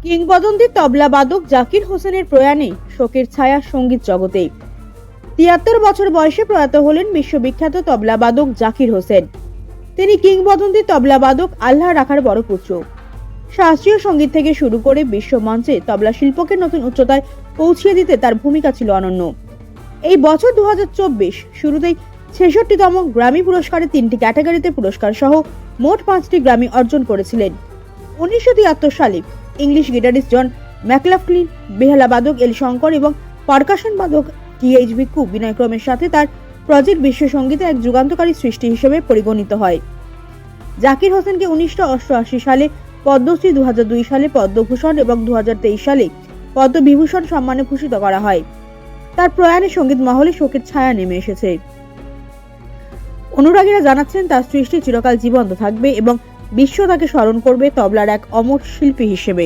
কিংবদন্তি তবলাবাদক জাকির হোসেনের প্রয়াণে শোকের ছায়া সঙ্গীত জগতে। ৭৩ বছর বয়সে প্রয়াত হলেন বিশ্ববিখ্যাত তবলাবাদক জাকির হোসেন। তিনি কিংবদন্তি তবলাবাদক আল্লাহ রাখার বড় পুত্র। শাস্ত্রীয় সঙ্গীত থেকে শুরু করে বিশ্ব মঞ্চে তবলা শিল্পকে নতুন উচ্চতায় পৌঁছিয়ে দিতে তার ভূমিকা ছিল অনন্য। এই বছর ২০২৪ শুরুতেই ৬৬তম গ্র্যামি পুরস্কারে ৩টি ক্যাটাগরিতে পুরস্কার সহ মোট ৫টি গ্র্যামি অর্জন করেছিলেন। ১৯৭৩ সালে ইংলিশ গিটারিস্ট জন ম্যাকলাফলিন, বেহালা বাদক এল শঙ্কর এবং পারকাশন বাদক টি.এইচ. ভিক্ষু বিনয়ক্রমের সাথে তার প্রজেক্ট বিশ্ব সঙ্গীতে এক যুগান্তকারী সৃষ্টি হিসেবে পরিগণিত হয়। জাকির হোসেনকে ১৯৮৮ সালে পদ্মশ্রী, ২০০২ সালে পদ্মভূষণ এবং ২০২৩ সালে পদ্মবিভূষণ সম্মানে ভূষিত করা হয়। তার প্রয়াণে সঙ্গীত মহলে শোকের ছায়া নেমে এসেছে। অনুরাগীরা জানাচ্ছেন তার সৃষ্টি চিরকাল জীবন্ত থাকবে এবং বিশ্ব তাকে স্মরণ করবে তবলার এক অমর শিল্পী হিসেবে।